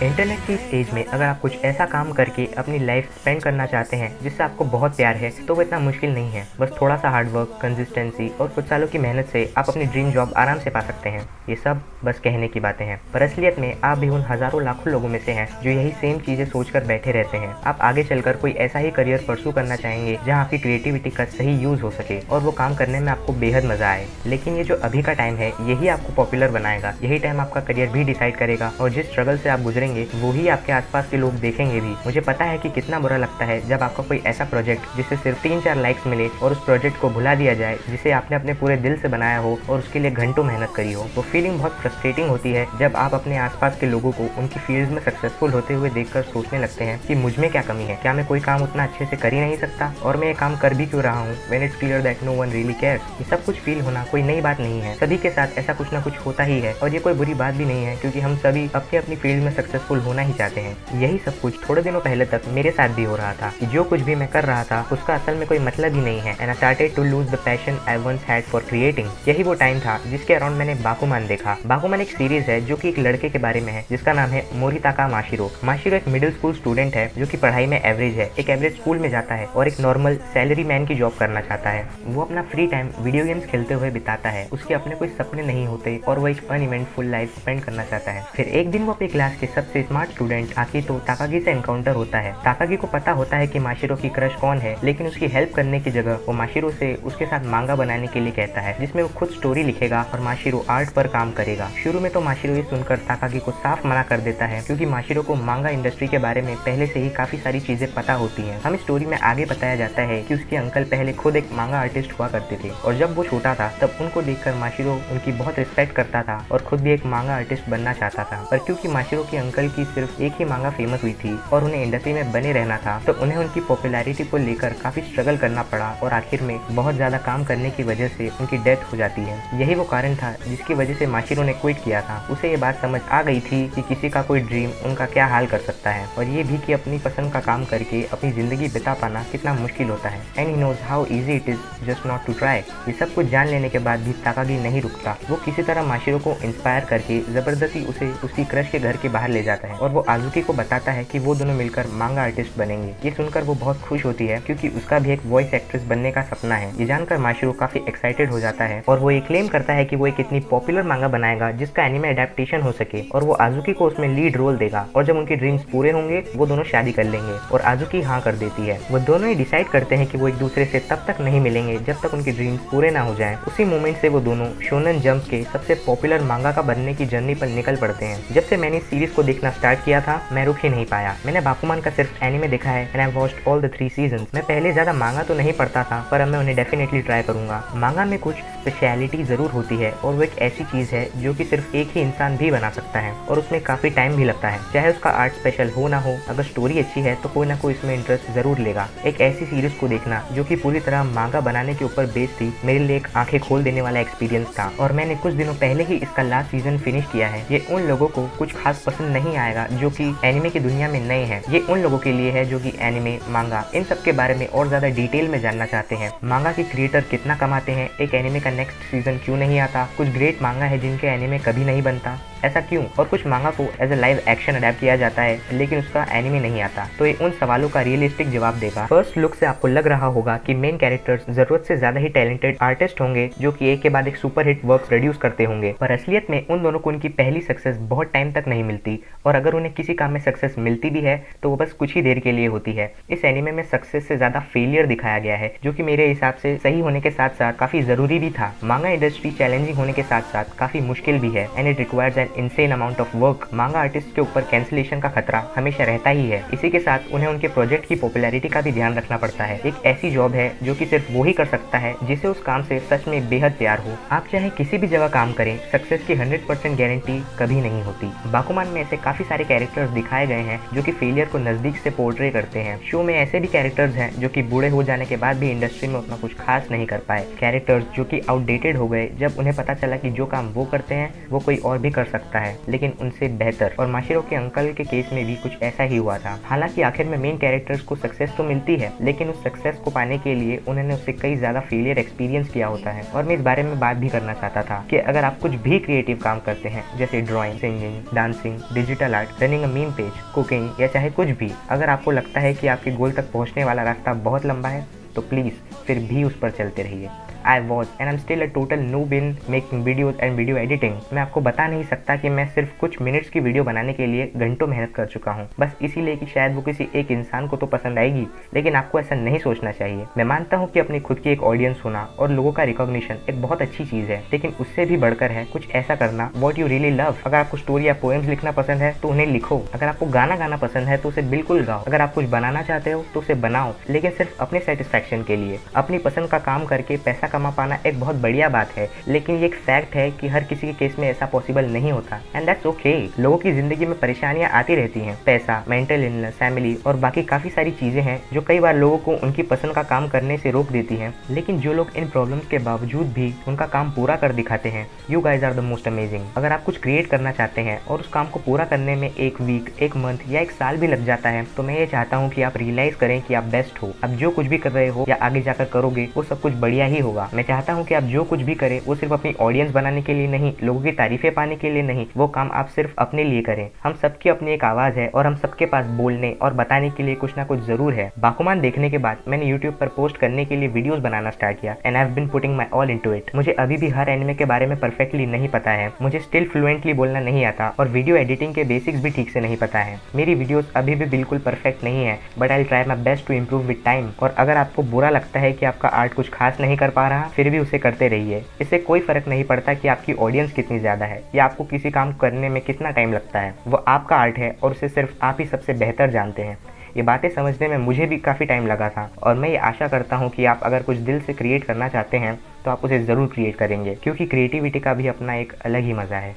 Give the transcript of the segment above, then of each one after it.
Internet की इस as में अगर आप कुछ ऐसा काम करके अपनी लाइफ स्पेंड करना चाहते हैं जिससे आपको बहुत प्यार है तो वो इतना मुश्किल नहीं है। बस थोड़ा सा हार्डवर्क, कंसिस्टेंसी और कुछ सालों की मेहनत से आप अपनी ड्रीम जॉब आराम से पा सकते हैं। ये सब बस कहने की बातें हैं, पर असलियत में आप भी उन हज़ारों लाखों लोगों में से हैं जो यही सेम चीज़ें सोचकर बैठे रहते हैं। आप आगे चलकर कोई ऐसा ही करियर परस्यू करना चाहेंगे जहाँ आपकी क्रिएटिविटी का सही यूज़ हो सके और वो काम करने में आपको बेहद मज़ा आए। लेकिन ये जो अभी का टाइम है यही आपको पॉपुलर बनाएगा, यही टाइम आपका करियर भी डिसाइड करेगा और जिस स्ट्रगल से आप गुजरेंगे वही आपके आसपास के लोग देखेंगे भी। मुझे पता है कि कितना बुरा लगता है जब आपका कोई ऐसा प्रोजेक्ट जिससे सिर्फ 3-4 लाइक्स मिले और उस प्रोजेक्ट को भुला दिया जाए जिसे आपने अपने पूरे दिल से बनाया हो और उसके लिए घंटों मेहनत करी हो। वो फीलिंग बहुत फ्रस्ट्रेटिंग होती है जब आप अपने आसपास के लोगों को उनकी फील्ड में सक्सेसफुल होते हुए देखकर सोचने लगते हैं कि मुझ में क्या कमी है, क्या मैं कोई काम उतना अच्छे से कर ही नहीं सकता और मैं ये काम कर भी क्यों रहा हूँ when it's clear that no one really cares. ये सब कुछ फील होना कोई नई बात नहीं है, सभी के साथ ऐसा कुछ ना कुछ होता ही है और ये कोई बुरी बात भी नहीं है क्योंकि हम सभी अपनी अपनी फील्ड में सक्सेसफुल होना ही चाहते हैं। यही सब कुछ थोड़े दिनों पहले तक मेरे साथ भी हो रहा था कि जो कुछ भी मैं कर रहा था उसका असल में कोई मतलब ही नहीं है and I started to lose the passion I once had for creating. यही वो टाइम था जिसके अराउंड मैंने बाकुमान देखा। बाकुमान एक सीरीज है जो कि एक लड़के के बारे में है जिसका नाम है मोरिताका माशिरो। माशिरो एक मिडिल स्कूल स्टूडेंट है जो कि पढ़ाई में एवरेज है, एक एवरेज स्कूल में जाता है और एक नॉर्मल सैलरी मैन की जॉब करना चाहता है। वो अपना फ्री टाइम वीडियो गेम्स खेलते हुए बिताता है, उसके अपने कोई सपने नहीं होते और वो एक अनइवेंटफुल लाइफ स्पेंड करना चाहता है। फिर एक दिन वो अपनी क्लास के सबसे स्मार्ट स्टूडेंट आकितो ताकागी से एनकाउंटर होता है। ताकागी को पता होता है कि माशिरो की क्रश कौन है, लेकिन उसकी हेल्प करने की जगह वो माशिरो से उसके साथ मांगा बनाने के लिए कहता है जिसमें वो खुद स्टोरी लिखेगा और माशिरो आर्ट पर काम करेगा। शुरू में तो माशिरो ये सुनकर ताकागी को साफ मना कर देता है क्योंकि माशिरो को मांगा इंडस्ट्री के बारे में पहले से ही काफी सारी चीजें पता होती हैं। हमें स्टोरी में आगे बताया जाता है कि उसके अंकल पहले खुद एक मांगा आर्टिस्ट हुआ करते थे और जब वो छोटा था तब उनको देखकर माशिरो उनकी बहुत रिस्पेक्ट करता था और खुद भी एक मांगा आर्टिस्ट बनना चाहता था। पर क्योंकि माशिरो के अंकल की सिर्फ एक ही मांगा फेमस हुई थी और उन्हें इंडस्ट्री में बने रहना था तो उन्हें उनकी पॉपुलैरिटी को लेकर काफी स्ट्रगल करना पड़ा और आखिर में बहुत ज्यादा काम करने की वजह से उनकी डेथ हो जाती है। यही वो कारण था जिसकी वजह से माशिरो ने क्विट किया था। उसे ये बात समझ आ गई थी कि किसी का कोई ड्रीम उनका क्या हाल कर सकता है और ये भी कि अपनी पसंद का काम करके अपनी जिंदगी बिता पाना कितना मुश्किल होता है। And he knows how easy it is just not to try. ये सब कुछ जान लेने के बाद भी ताकागी नहीं रुकता। वो किसी तरह माशिरो को इंस्पायर करके जबरदस्ती उसे उसकी क्रश के घर के बाहर ले जाता है और वो आजुकी को बताता है कि वो दोनों मिलकर मांगा आर्टिस्ट बनेंगे। ये सुनकर वो बहुत खुश होती है क्योंकि उसका भी एक वॉइस एक्ट्रेस बनने का सपना है। ये जानकर माशिरो काफी एक्साइटेड हो जाता है और वो ये क्लेम करता है कि वो एक इतनी पॉपुलर मांगा बनाएगा जिसका एनिमे अडेप्टेशन हो सके और वो आजुकी को उसमें लीड रोल देगा और जब उनके ड्रीम्स पूरे होंगे वो दोनों शादी कर लेंगे और आजुकी हाँ कर देती है। वो दोनों ही डिसाइड करते हैं कि वो एक दूसरे से तब तक नहीं मिलेंगे जब तक उनके ड्रीम्स पूरे ना हो जाएं। उसी मोमेंट से वो दोनों शोनन जंप के सबसे पॉपुलर मांगा का बनने की जर्नी पर निकल पड़ते हैं। जब से मैंने इस सीरीज को देखना स्टार्ट किया था मैं रुक ही नहीं पाया। मैंने बाकुमान का सिर्फ एनिमे देखा है and I watched all the 3 seasons. मैं पहले ज्यादा मांगा तो नहीं पढ़ता था पर अब मैं उन्हें डेफिनेटली ट्राई करूंगा। मांगा में कुछ स्पेशलिटी जरूर होती है और वो एक ऐसी चीज है जो कि सिर्फ एक ही इंसान भी बना सकता है और उसमें काफी टाइम भी लगता है। चाहे उसका आर्ट स्पेशल हो ना हो, अगर स्टोरी अच्छी है तो कोई ना कोई इसमें इंटरेस्ट जरूर लेगा। एक ऐसी सीरीज को देखना जो कि पूरी तरह मांगा बनाने के ऊपर बेस्ड थी मेरे लिए एक आंखें खोल देने वाला एक्सपीरियंस था और मैंने कुछ दिनों पहले ही इसका लास्ट सीजन फिनिश किया है। ये उन लोगों को कुछ खास पसंद नहीं आएगा जो कि एनिमे की दुनिया में नए हैं। ये उन लोगों के लिए है जो कि एनिमे, मांगा इन सब के बारे में और ज्यादा डिटेल में जानना चाहते हैं। मांगा के क्रिएटर कितना कमाते हैं, एक एनिमे का नेक्स्ट सीजन क्यों नहीं आता, कुछ ग्रेट मांगा है जिनके एनिमे कभी नहीं बनता, ऐसा क्यों, और कुछ मांगा को as a live action adapt किया जाता है लेकिन उसका एनिमे नहीं आता। तो ये उन सवालों का रियलिस्टिक जवाब देगा। फर्स्ट लुक से आपको लग रहा होगा कि मेन कैरेक्टर्स जरूरत से ज्यादा ही टैलेंटेड आर्टिस्ट होंगे जो कि एक के बाद एक सुपर हिट वर्क प्रोड्यूस करते होंगे, पर असलियत में उन दोनों को उनकी पहली सक्सेस बहुत टाइम तक नहीं मिलती और अगर उन्हें किसी काम में सक्सेस मिलती भी है तो वो बस कुछ ही देर के लिए होती है। इस एनिमे में सक्सेस से ज्यादा फेलियर दिखाया गया है जो कि मेरे हिसाब से सही होने के साथ साथ काफी जरूरी भी था। मांगा इंडस्ट्री चैलेंजिंग होने के साथ साथ काफी मुश्किल भी है and it requires N insane amount of work. मांगा आर्टिस्ट के ऊपर कैंसिलेशन का खतरा हमेशा रहता ही है। इसी के साथ उन्हें उनके प्रोजेक्ट की पॉपुलैरिटी का भी ध्यान रखना पड़ता है। एक ऐसी जॉब है जो कि सिर्फ वो ही कर सकता है जिसे उस काम से सच में बेहद प्यार हो। आप चाहे किसी भी जगह काम करें, सक्सेस की 100% गारंटी कभी नहीं होती। बाकुमान में ऐसे काफी सारे कैरेक्टर्स दिखाए गए हैं जो कि फेलियर को नजदीक से पोर्ट्रे करते हैं। शो में ऐसे भी कैरेक्टर्स हैं जो कि बूढ़े हो जाने के बाद भी इंडस्ट्री में उतना कुछ खास नहीं कर पाए। कैरेक्टर्स जो कि आउटडेटेड हो गए जब उन्हें पता चला कि जो काम वो करते हैं वो कोई और भी कर सकता सकता है, लेकिन उनसे बेहतर। और माशिरो के अंकल के केस में भी कुछ ऐसा ही हुआ था। हालांकि आखिर में मेन कैरेक्टर्स को सक्सेस तो मिलती है, लेकिन उस सक्सेस को पाने के लिए उन्होंने उससे कई ज्यादा फेलियर एक्सपीरियंस किया होता है। और मैं इस बारे में बात भी करना चाहता था कि अगर आप कुछ भी क्रिएटिव काम करते हैं, जैसे drawing, singing, dancing, digital art, running a meme page, cooking या चाहे कुछ भी, अगर आपको लगता है कि आपके गोल तक पहुंचने वाला रास्ता बहुत लंबा है, तो प्लीज फिर भी उस पर चलते रहिए। I was and I'm still a total noob in making videos and video editing। मैं आपको बता नहीं सकता कि मैं सिर्फ कुछ मिनट्स की वीडियो बनाने के लिए घंटों मेहनत कर चुका हूँ, बस इसीलिए कि शायद वो किसी एक इंसान को तो पसंद आएगी। लेकिन आपको ऐसा नहीं सोचना चाहिए। मैं मानता हूँ कि अपनी खुद की एक ऑडियंस होना और लोगों का रिकॉग्निशन एक बहुत अच्छी चीज़ है, लेकिन उससे भी बढ़कर है कुछ ऐसा करना व्हाट यू रियली लव। अगर आपको स्टोरी या पोएम्स लिखना पसंद है तो उन्हें लिखो। अगर आपको गाना गाना पसंद है तो उसे बिल्कुल गाओ। अगर आप कुछ बनाना चाहते हो तो उसे बनाओ, लेकिन सिर्फ अपने सेटिस्फैक्शन के लिए। अपनी पसंद का काम करके पैसा कमा पाना एक बहुत बढ़िया बात है, लेकिन ये एक फैक्ट है कि हर किसी के केस में ऐसा पॉसिबल नहीं होता, एंड दैट्स ओके। लोगों की जिंदगी में परेशानियां आती रहती हैं, पैसा, मेंटल इलनेस, फैमिली और बाकी काफी सारी चीजें हैं जो कई बार लोगों को उनकी पसंद का काम करने से रोक देती हैं। लेकिन जो लोग इन प्रॉब्लम्स के बावजूद भी उनका काम पूरा कर दिखाते हैं, you guys are the most amazing. अगर आप कुछ क्रिएट करना चाहते हैं और उस काम को पूरा करने में एक वीक, एक मंथ या एक साल भी लग जाता है, तो मैं ये चाहता हूँ कि आप रियलाइज करें कि आप बेस्ट हो। आप जो कुछ भी कर रहे हो या आगे जाकर करोगे वो सब कुछ बढ़िया ही होगा। मैं चाहता हूँ कि आप जो कुछ भी करें वो सिर्फ अपनी ऑडियंस बनाने के लिए नहीं, लोगों की तारीफें पाने के लिए नहीं, वो काम आप सिर्फ अपने लिए करें। हम सबकी अपनी एक आवाज है और हम सबके पास बोलने और बताने के लिए कुछ ना कुछ जरूर है। बाकुमान देखने के बाद मैंने यूट्यूब पर पोस्ट करने के लिए वीडियोस बनाना स्टार्ट किया, and I have been putting my all into it. मुझे अभी भी हर एनिमे के बारे में परफेक्टली नहीं पता है, मुझे स्टिल फ्लुएंटली बोलना नहीं आता और वीडियो एडिटिंग के बेसिक्स भी ठीक से नहीं पता है। मेरी वीडियोस अभी भी बिल्कुल परफेक्ट नहीं है, but I will try my best to improve with time. और अगर आपको बुरा लगता है कि आपका आर्ट कुछ खास नहीं कर पा रहा, फिर भी उसे करते रहिए। इससे कोई फर्क नहीं पड़ता कि आपकी ऑडियंस कितनी ज्यादा है या आपको किसी काम करने में कितना टाइम लगता है। वो आपका आर्ट है और उसे सिर्फ आप ही सबसे बेहतर जानते हैं। ये बातें समझने में मुझे भी काफ़ी टाइम लगा था, और मैं ये आशा करता हूँ कि आप अगर कुछ दिल से क्रिएट करना चाहते हैं तो आप उसे ज़रूर क्रिएट करेंगे, क्योंकि क्रिएटिविटी का भी अपना एक अलग ही मज़ा है।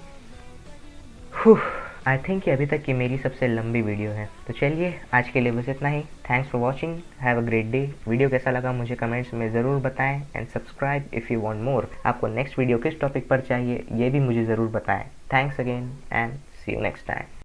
आई थिंक ये अभी तक की मेरी सबसे लंबी वीडियो है, तो चलिए आज के लिए बस इतना ही। Thanks for watching, have a great day. Video कैसा लगा मुझे कमेंट्स में ज़रूर बताएं, and subscribe if you want more. आपको नेक्स्ट वीडियो किस टॉपिक पर चाहिए ये भी मुझे ज़रूर बताएं। Thanks again and see you next time.